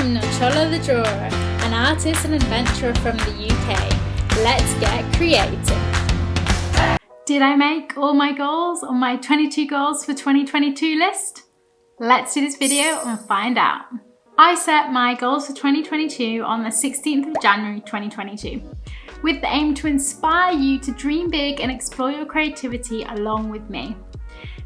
I'm Nocciola the Drawer, an artist and adventurer from the UK. Let's get creative. Did I make all my goals on my 22 goals for 2022 list? Let's do this video and find out. I set my goals for 2022 on the 16th of January 2022 with the aim to inspire you to dream big and explore your creativity along with me.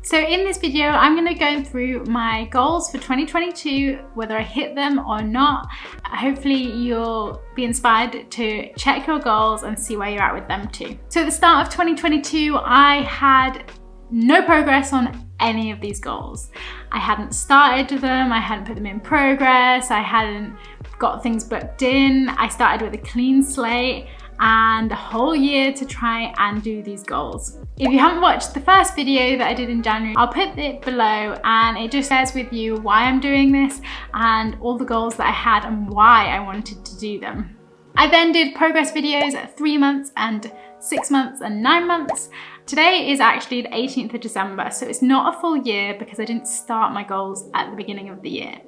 So in this video, I'm going to go through my goals for 2022, whether I hit them or not. Hopefully you'll be inspired to check your goals and see where you're at with them too. So at the start of 2022, I had no progress on any of these goals. I hadn't started them, I hadn't put them in progress, I hadn't got things booked in. I started with a clean slate and a whole year to try and do these goals. If you haven't watched the first video that I did in January, I'll put it below and it just shares with you why I'm doing this and all the goals that I had and why I wanted to do them. I then did progress videos at 3 months and 6 months and 9 months. Today is actually the 18th of December, so it's not a full year because I didn't start my goals at the beginning of the year.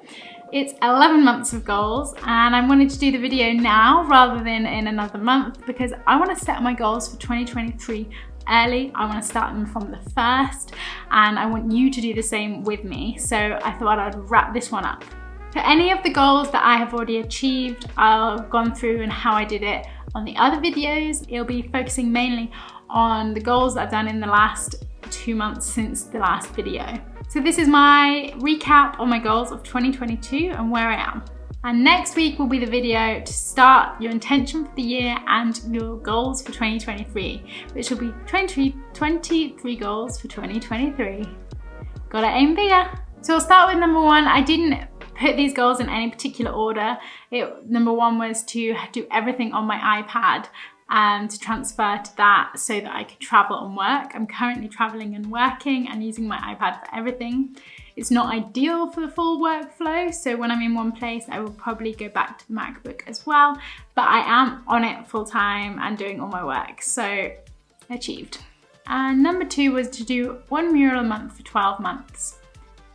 It's 11 months of goals and I wanted to do the video now rather than in another month because I want to set my goals for 2023 early. I want to start them from the 1st and I want you to do the same with me. So I thought I'd wrap this one up. For any of the goals that I have already achieved, I've gone through and how I did it on the other videos. It'll be focusing mainly on the goals that I've done in the last 2 months since the last video. So this is my recap on my goals of 2022 and where I am. And next week will be the video to start your intention for the year and your goals for 2023, which will be 23 goals for 2023. Gotta aim bigger. So I'll start with number 1. I didn't put these goals in any particular order. Number 1 was to do everything on my iPad and to transfer to that so that I could travel and work. I'm currently traveling and working and using my iPad for everything. It's not ideal for the full workflow, so when I'm in one place, I will probably go back to the MacBook as well, but I am on it full time and doing all my work, so achieved. And number 2 was to do 1 mural a month for 12 months.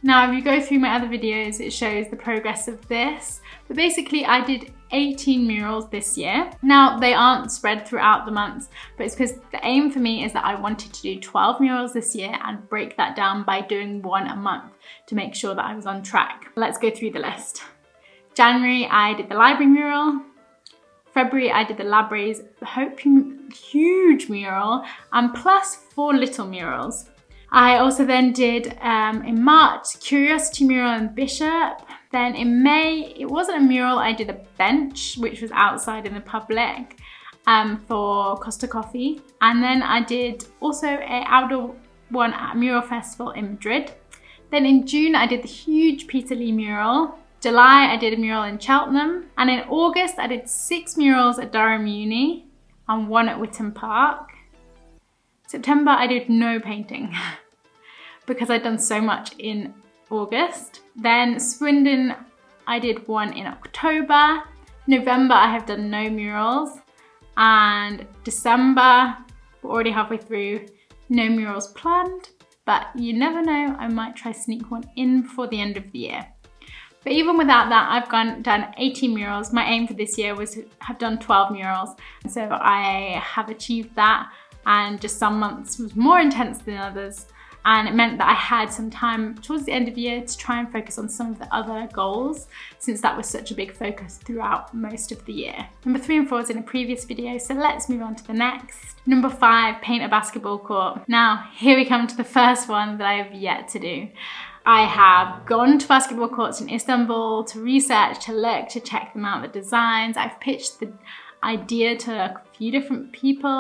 Now, if you go through my other videos, it shows the progress of this, but basically I did 18 murals this year. Now, they aren't spread throughout the months, but it's because the aim for me is that I wanted to do 12 murals this year and break that down by doing 1 a month to make sure that I was on track. Let's go through the list. January, I did the library mural. February, I did the library's huge mural and plus 4 little murals. I also then did, in March, Curiosity mural in Bishop. Then in May, it wasn't a mural, I did a bench, which was outside in the public for Costa Coffee. And then I did also an outdoor one at Mural Festival in Madrid. Then in June, I did the huge Peter Lee mural. July, I did a mural in Cheltenham. And in August, I did 6 murals at Durham Uni and 1 at Witton Park. September, I did no painting because I'd done so much in August. Then Swindon, I did 1 in October. November, I have done no murals. And December, we're already halfway through, no murals planned, but you never know, I might try sneak one in before the end of the year. But even without that, I've done 18 murals. My aim for this year was to have done 12 murals. So I have achieved that, and just some months was more intense than others. And it meant that I had some time towards the end of the year to try and focus on some of the other goals, since that was such a big focus throughout most of the year. Number 3 and 4 is in a previous video, so let's move on to the next. Number 5, paint a basketball court. Now, here we come to the first one that I have yet to do. I have gone to basketball courts in Istanbul to research, to look, to check them out, the designs. I've pitched the idea to a few different people,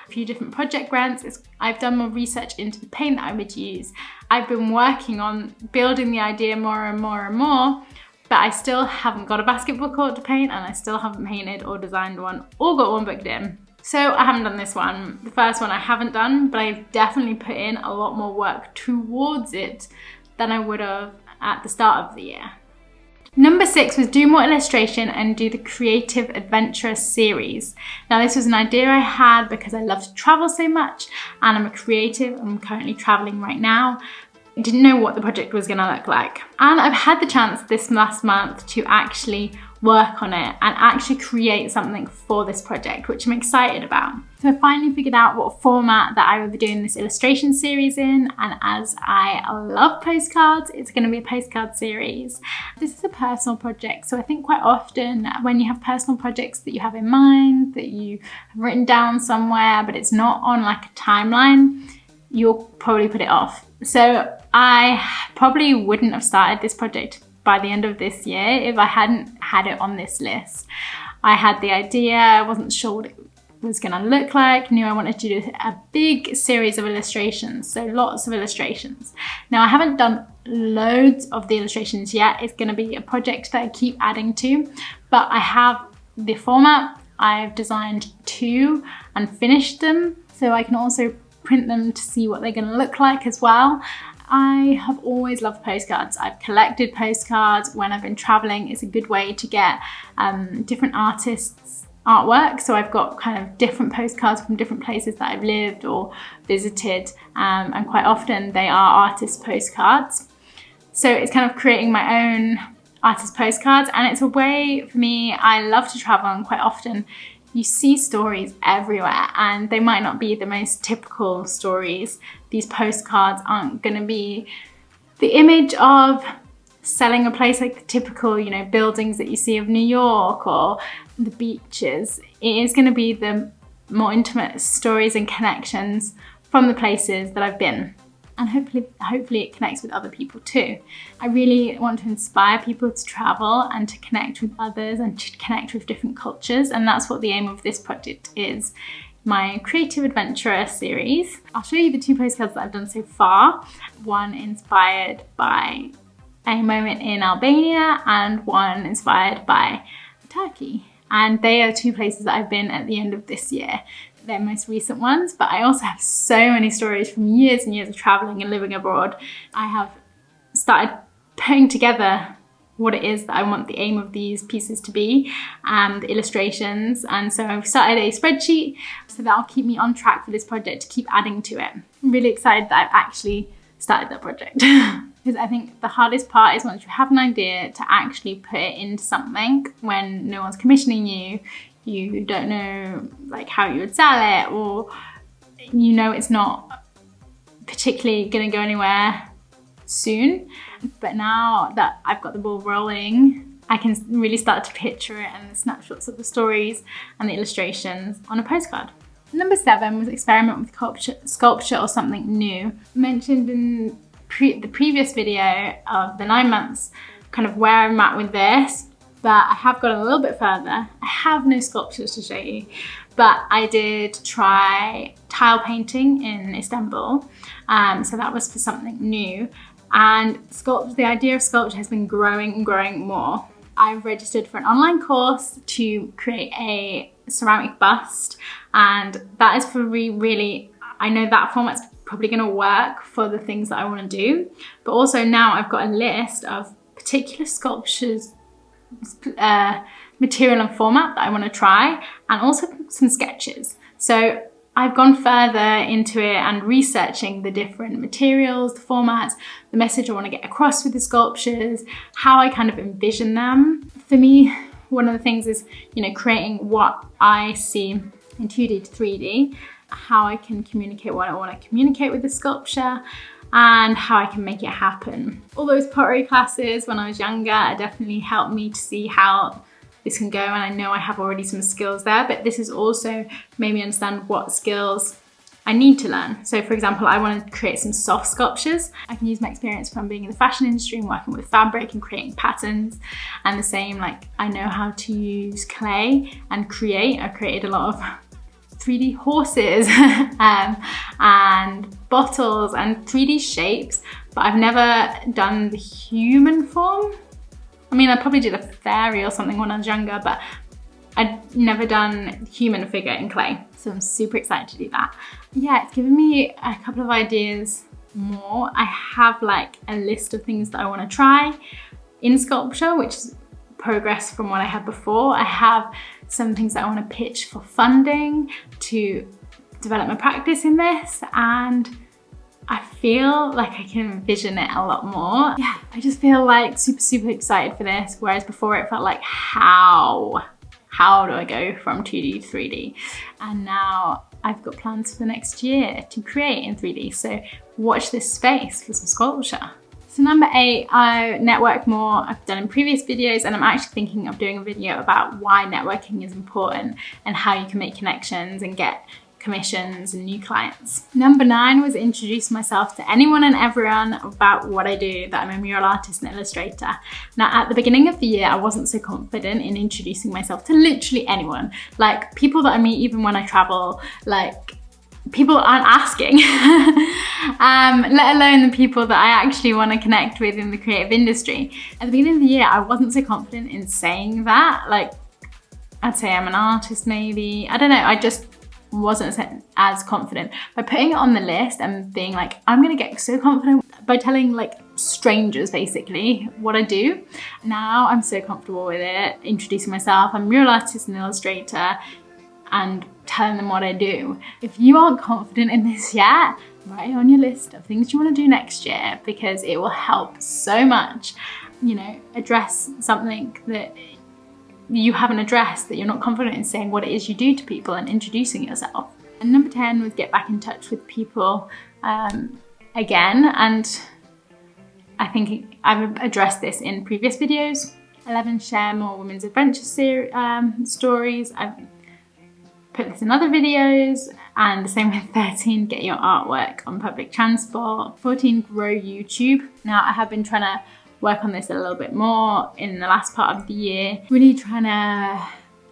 a few different project grants. I've done more research into the paint that I would use. I've been working on building the idea more and more and more, but I still haven't got a basketball court to paint and I still haven't painted or designed one or got one booked in. So I haven't done this one. The first one I haven't done, but I've definitely put in a lot more work towards it than I would have at the start of the year. Number 6 was do more illustration and do the Creative Adventure series. Now this was an idea I had because I love to travel so much and I'm a creative. I'm currently traveling right now, didn't know what the project was gonna look like. And I've had the chance this last month to actually work on it and actually create something for this project, which I'm excited about. So I finally figured out what format that I will be doing this illustration series in, and as I love postcards, it's going to be a postcard series. This is a personal project, so I think quite often when you have personal projects that you have in mind, that you have written down somewhere, but it's not on like a timeline, you'll probably put it off. So I probably wouldn't have started this project by the end of this year if I hadn't had it on this list. I had the idea, I wasn't sure what it was gonna look like, knew I wanted to do a big series of illustrations, so lots of illustrations. Now I haven't done loads of the illustrations yet, it's gonna be a project that I keep adding to, but I have the format, I've designed 2 and finished them, so I can also print them to see what they're gonna look like as well. I have always loved postcards. I've collected postcards when I've been traveling. It's a good way to get different artists' artwork. So I've got kind of different postcards from different places that I've lived or visited, and quite often they are artist postcards. So it's kind of creating my own artist postcards, and it's a way for me, I love to travel, and quite often you see stories everywhere and they might not be the most typical stories. These postcards aren't gonna be the image of selling a place like the typical, you know, buildings that you see of New York or the beaches. It is gonna be the more intimate stories and connections from the places that I've been. And hopefully it connects with other people too. I really want to inspire people to travel and to connect with others and to connect with different cultures, and that's what the aim of this project is, my Creative Adventurer series. I'll show you the 2 postcards that I've done so far, one inspired by a moment in Albania and one inspired by Turkey. And they are 2 places that I've been at the end of this year. They're most recent ones, but I also have so many stories from years and years of traveling and living abroad. I have started putting together what it is that I want the aim of these pieces to be and the illustrations. And so I've started a spreadsheet so that'll keep me on track for this project to keep adding to it. I'm really excited that I've actually started that project. Because I think the hardest part is once you have an idea to actually put it into something when no one's commissioning you, you don't know like how you would sell it, or you know it's not particularly gonna go anywhere soon. But now that I've got the ball rolling, I can really start to picture it and the snapshots of the stories and the illustrations on a postcard. Number 7 was experiment with sculpture or something new. Mentioned in the previous video of the 9 months, kind of where I'm at with this, but I have gone a little bit further. I have no sculptures to show you, but I did try tile painting in Istanbul. So that was for something new. And the idea of sculpture has been growing and growing more. I've registered for an online course to create a ceramic bust, and that is for really, I know that format's probably gonna work for the things that I wanna do, but also now I've got a list of particular sculptures, material and format that I want to try, and also some sketches. So I've gone further into it and researching the different materials, the formats, the message I want to get across with the sculptures, how I kind of envision them. For me, one of the things is, you know, creating what I see in 2D to 3D, how I can communicate what I want to communicate with the sculpture, and how I can make it happen. All those pottery classes when I was younger definitely helped me to see how this can go, and I know I have already some skills there, but this has also made me understand what skills I need to learn. So for example, I want to create some soft sculptures. I can use my experience from being in the fashion industry and working with fabric and creating patterns, and the same, like I know how to use clay and create. I've created a lot of 3D horses and bottles and 3D shapes, but I've never done the human form. I mean, I probably did a fairy or something when I was younger, but I'd never done human figure in clay. So I'm super excited to do that. Yeah, it's given me a couple of ideas more. I have like a list of things that I want to try in sculpture, which is progress from what I had before. I have some things that I want to pitch for funding to develop my practice in this, and I feel like I can envision it a lot more. Yeah, I just feel like super excited for this, whereas before it felt like, how do I go from 2D to 3D? And now I've got plans for the next year to create in 3D, so watch this space for some sculpture. So number 8, I network more. I've done in previous videos, and I'm actually thinking of doing a video about why networking is important and how you can make connections and get commissions and new clients. Number 9 was introduce myself to anyone and everyone about what I do, that I'm a mural artist and illustrator. Now at the beginning of the year, I wasn't so confident in introducing myself to literally anyone. Like people that I meet even when I travel, like people aren't asking, let alone the people that I actually want to connect with in the creative industry. At the beginning of the year, I wasn't so confident in saying that. Like I'd say I'm an artist maybe, I don't know, I just wasn't as confident. By putting it on the list and being like, I'm gonna get so confident by telling like strangers basically what I do. Now I'm so comfortable with it, introducing myself, I'm a mural artist and illustrator, and telling them what I do. If you aren't confident in this yet, write it on your list of things you want to do next year, because it will help so much. You know, address something that you haven't addressed, that you're not confident in saying what it is you do to people and introducing yourself. And number 10 was get back in touch with people again, and I think I've addressed this in previous videos. 11, share more women's adventure stories. I've put this in other videos, and the same with 13, get your artwork on public transport. 14, grow YouTube. Now I have been trying to work on this a little bit more in the last part of the year. Really trying to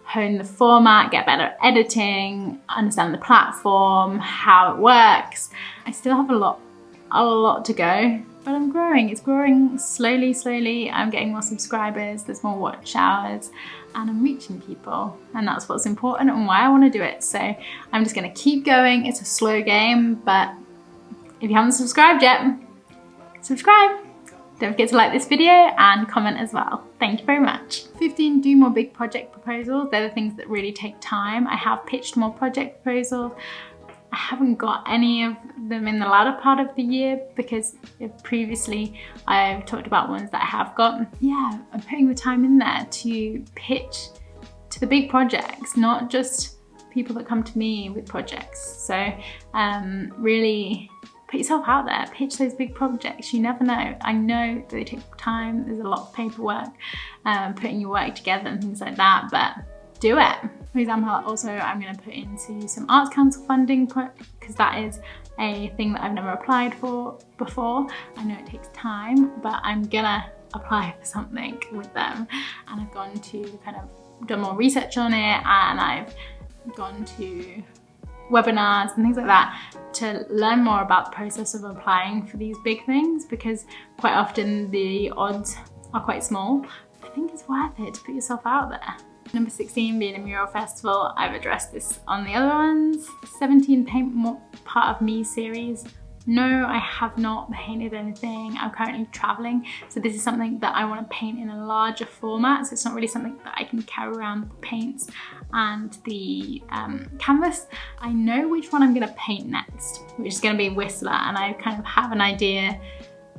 hone the format, get better at editing, understand the platform, how it works. I still have a lot to go, but I'm growing. It's growing slowly. I'm getting more subscribers, there's more watch hours, and I'm reaching people. And that's what's important and why I want to do it. So I'm just gonna keep going. It's a slow game, but if you haven't subscribed yet, subscribe. Don't forget to like this video and comment as well. Thank you very much. 15, do more big project proposals. They're the things that really take time. I have pitched more project proposals. I haven't got any of them in the latter part of the year because previously I've talked about ones that I have got. Yeah, I'm putting the time in there to pitch to the big projects, not just people that come to me with projects. So really put yourself out there, pitch those big projects. You never know. I know that they take time, there's a lot of paperwork, putting your work together and things like that, but do it. For example, also I'm going to put into some Arts Council funding because that is a thing that I've never applied for before. I know it takes time, but I'm gonna apply for something with them. And I've gone to done more research on it, and I've gone to webinars and things like that to learn more about the process of applying for these big things, because quite often the odds are quite small. I think it's worth it to put yourself out there. Number 16, being a mural festival. I've addressed this on the other ones. 17, paint more part of me series. No, I have not painted anything. I'm currently traveling, so this is something that I want to paint in a larger format, so it's not really something that I can carry around the paints and the canvas. I know which one I'm going to paint next, which is going to be Whistler, and I kind of have an idea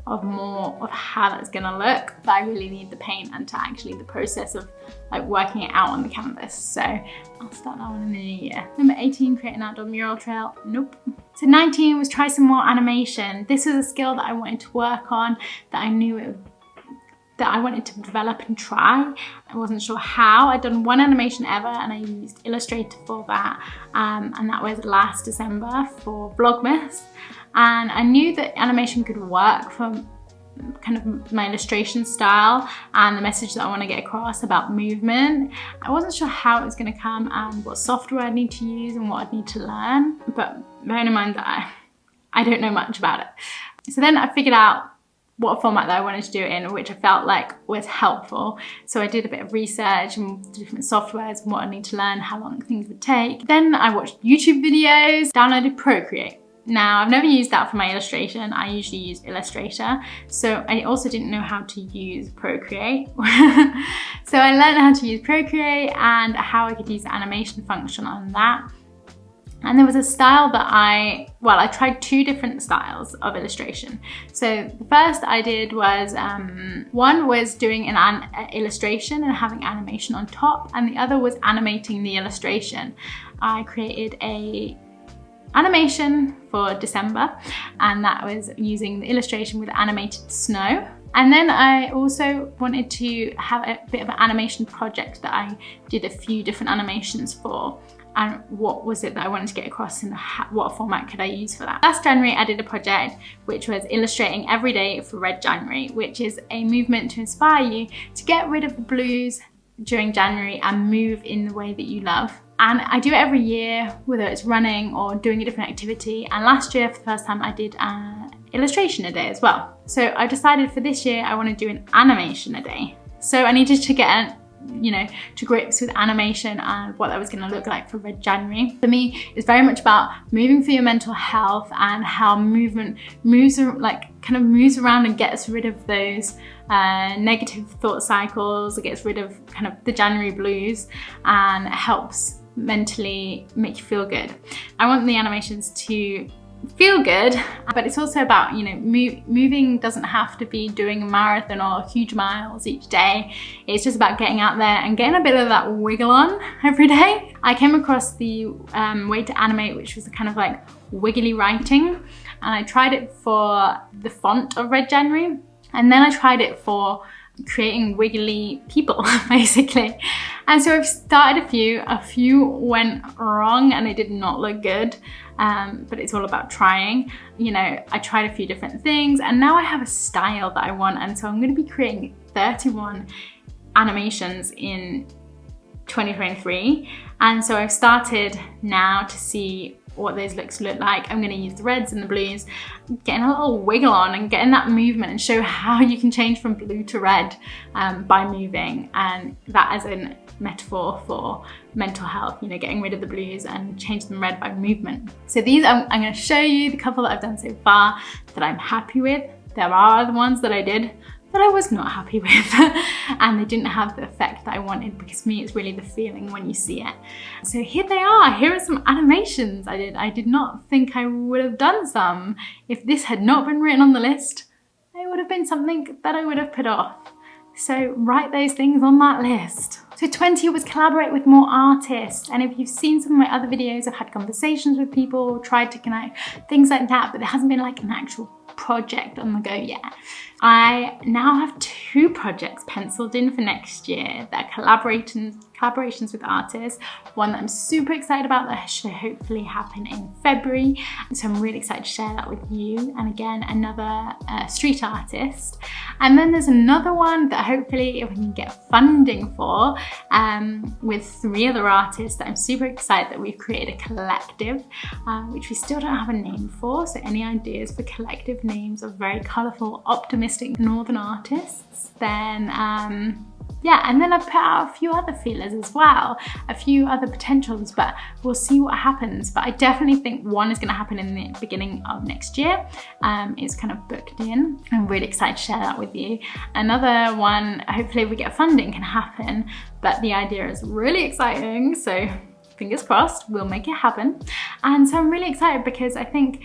of more of how that's going to look, but I really need the paint and to actually the process of like working it out on the canvas. So I'll start that one in the new year. Number 18, create an outdoor mural trail. Nope. So 19 was try some more animation. This was a skill that I wanted to work on, that I knew that I wanted to develop and try. I wasn't sure how. I'd done one animation ever and I used Illustrator for that. And that was last December for Vlogmas. And I knew that animation could work for kind of my illustration style and the message that I want to get across about movement. I wasn't sure how it was going to come and what software I'd need to use and what I'd need to learn, but bearing in mind that I don't know much about it. So then I figured out what format that I wanted to do it in, which I felt like was helpful. So I did a bit of research and different softwares and what I need to learn, how long things would take. Then I watched YouTube videos, downloaded Procreate. Now, I've never used that for my illustration. I usually use Illustrator. So I also didn't know how to use Procreate. So I learned how to use Procreate and how I could use the animation function on that. And there was a style that I tried 2 different styles of illustration. So the first I did was, one was doing an illustration and having animation on top, and the other was animating the illustration. I created a animation for December, and that was using the illustration with animated snow. And then I also wanted to have a bit of an animation project that I did a few different animations for, and what was it that I wanted to get across and what format could I use for that. Last January I did a project which was illustrating every day for Red January, which is a movement to inspire you to get rid of the blues during January and move in the way that you love. And I do it every year, whether it's running or doing a different activity. And last year, for the first time, I did an illustration a day as well. So I decided for this year, I want to do an animation a day. So I needed to get to grips with animation and what that was going to look like for Red January. For me, it's very much about moving for your mental health and how movement moves around and gets rid of those negative thought cycles. It gets rid of kind of the January blues and helps mentally make you feel good. I want the animations to feel good, but it's also about, moving doesn't have to be doing a marathon or huge miles each day. It's just about getting out there and getting a bit of that wiggle on every day. I came across the way to animate, which was kind of like wiggly writing, and I tried it for the font of Red January, and then I tried it for creating wiggly people basically. And so I've started a few went wrong and it did not look good, but it's all about trying. I tried a few different things and now I have a style that I want, and so I'm going to be creating 31 animations in 2023. And so I've started now to see what those looks look like. I'm going to use the reds and the blues, getting a little wiggle on and getting that movement, and show how you can change from blue to red by moving, and that as a metaphor for mental health, getting rid of the blues and change them red by movement. So these, I'm going to show you the couple that I've done so far that I'm happy with. There are other ones that I did that I was not happy with and they didn't have the effect that I wanted, because for me it's really the feeling when you see it. So here they are. Here are some animations I did. I did not think I would have done some. If this had not been written on the list, it would have been something that I would have put off. So write those things on that list. So 20 was collaborate with more artists. And if you've seen some of my other videos, I've had conversations with people, tried to connect, things like that, but there hasn't been like an actual project on the go yet. I now have 2 projects penciled in for next year that are collaborations with artists. One that I'm super excited about that should hopefully happen in February. So I'm really excited to share that with you. And again, another street artist. And then there's another one that hopefully if we can get funding for, with 3 other artists that I'm super excited that we've created a collective, which we still don't have a name for. So any ideas for collective names of very colourful, optimistic northern artists, then yeah, and then I've put out a few other feelers as well, a few other potentials, but we'll see what happens. But I definitely think one is going to happen in the beginning of next year. It's kind of booked in. I'm really excited to share that with you. Another one, hopefully if we get funding, can happen, but the idea is really exciting, so fingers crossed we'll make it happen. And so I'm really excited because I think,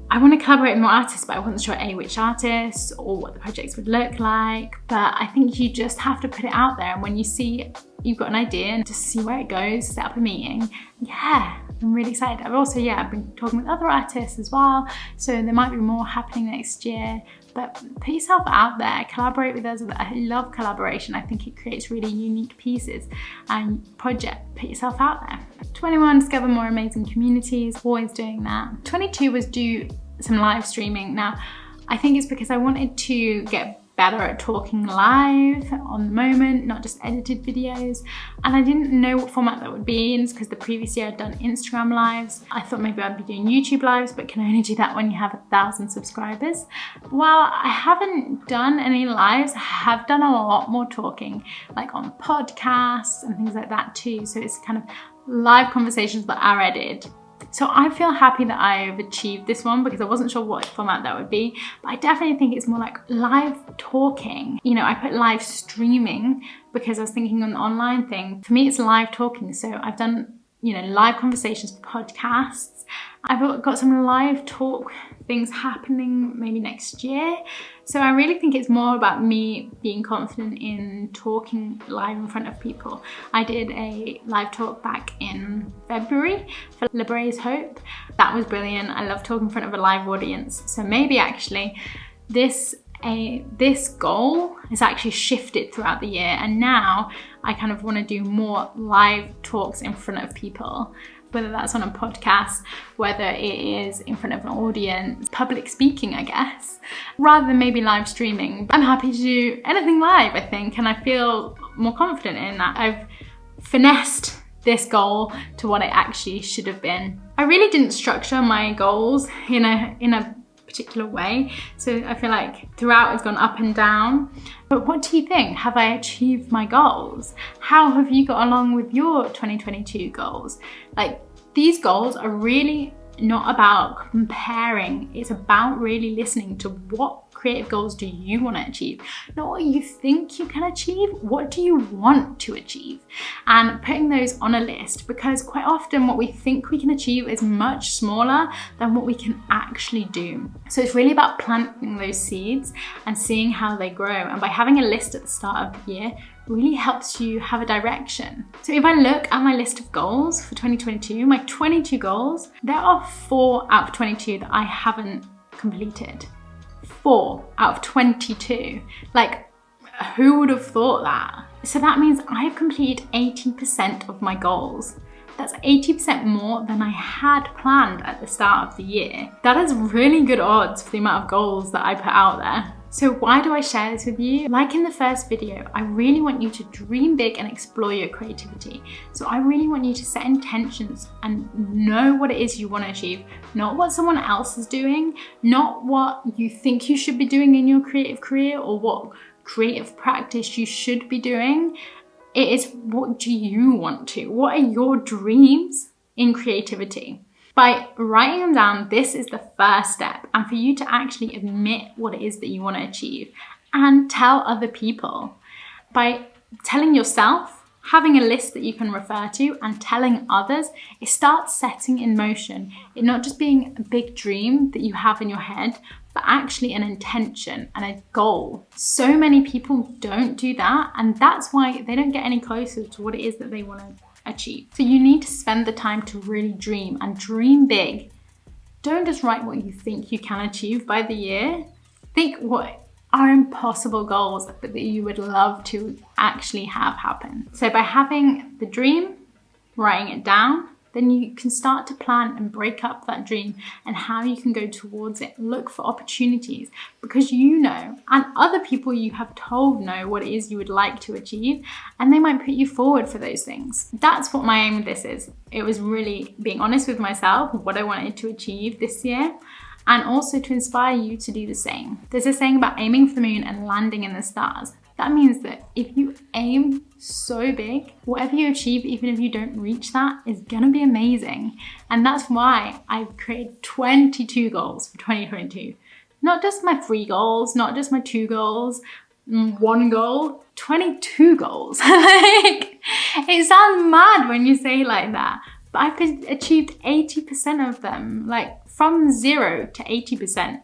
I want to collaborate with more artists, but I wasn't sure which artists or what the projects would look like. But I think you just have to put it out there, and when you see you've got an idea, and just see where it goes, set up a meeting. Yeah, I'm really excited. I've been talking with other artists as well, so there might be more happening next year. But put yourself out there, collaborate with us. I love collaboration. I think it creates really unique pieces and put yourself out there. 21, discover more amazing communities, always doing that. 22 was do some live streaming. Now, I think it's because I wanted to get better at talking live on the moment, not just edited videos. And I didn't know what format that would be in, because the previous year I'd done Instagram lives. I thought maybe I'd be doing YouTube lives, but can only do that when you have 1,000 subscribers. While I haven't done any lives, I have done a lot more talking, like on podcasts and things like that too. So it's kind of live conversations that are edited. So I feel happy that I've achieved this one, because I wasn't sure what format that would be, but I definitely think it's more like live talking. I put live streaming because I was thinking on the online thing. For me, it's live talking. So I've done, live conversations, podcasts. I've got some live talk things happening maybe next year. So I really think it's more about me being confident in talking live in front of people. I did a live talk back in February for Libera's Hope. That was brilliant. I love talking in front of a live audience. So maybe actually this goal has actually shifted throughout the year, and now I kind of want to do more live talks in front of people, whether that's on a podcast, whether it is in front of an audience, public speaking, I guess, rather than maybe live streaming. I'm happy to do anything live, I think, and I feel more confident in that. I've finessed this goal to what it actually should have been. I really didn't structure my goals in a particular way, so I feel like throughout it's gone up and down. But what do you think? Have I achieved my goals? How have you got along with your 2022 goals? Like, these goals are really not about comparing, it's about really listening to what creative goals do you want to achieve, not what you think you can achieve, what do you want to achieve, and putting those on a list, because quite often what we think we can achieve is much smaller than what we can actually do. So it's really about planting those seeds and seeing how they grow, and by having a list at the start of the year really helps you have a direction. So if I look at my list of goals for 2022, my 22 goals, there are 4 out of 22 that I haven't completed. 4 out of 22. Like, who would have thought that? So that means I've completed 80% of my goals. That's 80% more than I had planned at the start of the year. That is really good odds for the amount of goals that I put out there. So why do I share this with you? Like in the first video, I really want you to dream big and explore your creativity. So I really want you to set intentions and know what it is you want to achieve, not what someone else is doing, not what you think you should be doing in your creative career or what creative practice you should be doing. It is, what do you want to? What are your dreams in creativity? By writing them down, this is the first step, and for you to actually admit what it is that you want to achieve and tell other people. By telling yourself, having a list that you can refer to, and telling others, it starts setting in motion. It not just being a big dream that you have in your head, but actually an intention and a goal. So many people don't do that, and that's why they don't get any closer to what it is that they want to achieve. So you need to spend the time to really dream, and dream big. Don't just write what you think you can achieve by the year. Think what are impossible goals that you would love to actually have happen. So by having the dream, writing it down, then you can start to plan and break up that dream and how you can go towards it. Look for opportunities, because you know, and other people you have told know what it is you would like to achieve, and they might put you forward for those things. That's what my aim with this is. It was really being honest with myself, what I wanted to achieve this year, and also to inspire you to do the same. There's a saying about aiming for the moon and landing in the stars. That means that if you aim so big, whatever you achieve, even if you don't reach that, is gonna be amazing. And that's why I've created 22 goals for 2022. Not just my 3 goals, not just my 2 goals, 1 goal, 22 goals. Like, it sounds mad when you say it like that, but I've achieved 80% of them, like from 0 to 80%.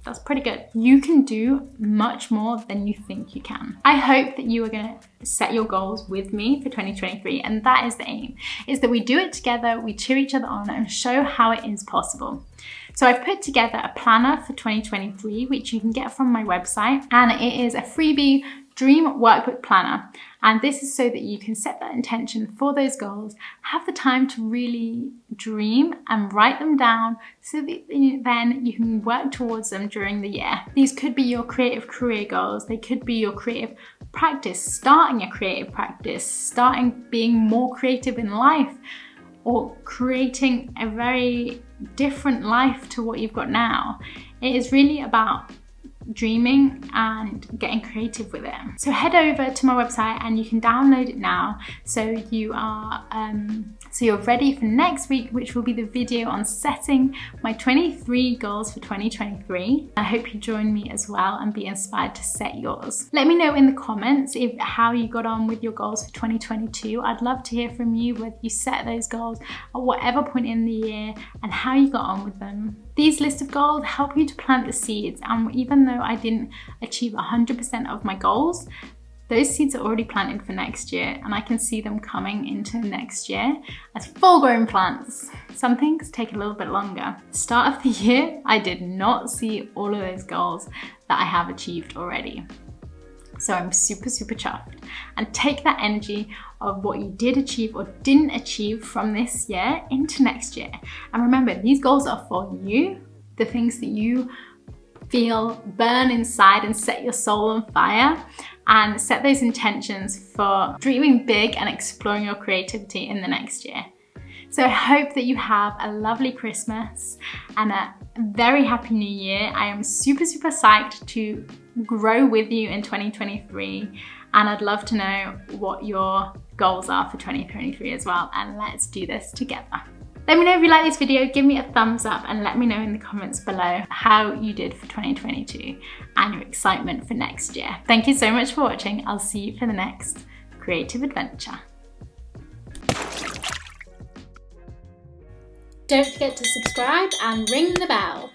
That's pretty good. You can do much more than you think you can. I hope that you are gonna set your goals with me for 2023, and that is the aim, is that we do it together, we cheer each other on and show how it is possible. So I've put together a planner for 2023, which you can get from my website, and it is a freebie dream workbook planner. And this is so that you can set that intention for those goals, have the time to really dream and write them down so that then you can work towards them during the year. These could be your creative career goals. They could be your creative practice, starting your creative practice, starting being more creative in life, or creating a very different life to what you've got now. It is really about dreaming and getting creative with it. So head over to my website and you can download it now, so you are so you're ready for next week, which will be the video on setting my 23 goals for 2023. I hope you join me as well and be inspired to set yours. Let me know in the comments how you got on with your goals for 2022. I'd love to hear from you, whether you set those goals at whatever point in the year and how you got on with them. These lists of goals help you to plant the seeds, and even though I didn't achieve 100% of my goals, those seeds are already planted for next year, and I can see them coming into next year as full-grown plants. Some things take a little bit longer. Start of the year, I did not see all of those goals that I have achieved already. So I'm super, super chuffed. And take that energy of what you did achieve or didn't achieve from this year into next year. And remember, these goals are for you, the things that you feel burn inside and set your soul on fire, and set those intentions for dreaming big and exploring your creativity in the next year. So I hope that you have a lovely Christmas and a very happy new year. I am super, super psyched to grow with you in 2023, and I'd love to know what your goals are for 2023 as well, and let's do this together. Let me know if you like this video, give me a thumbs up, and let me know in the comments below how you did for 2022 and your excitement for next year. Thank you so much for watching. I'll see you for the next creative adventure. Don't forget to subscribe and ring the bell.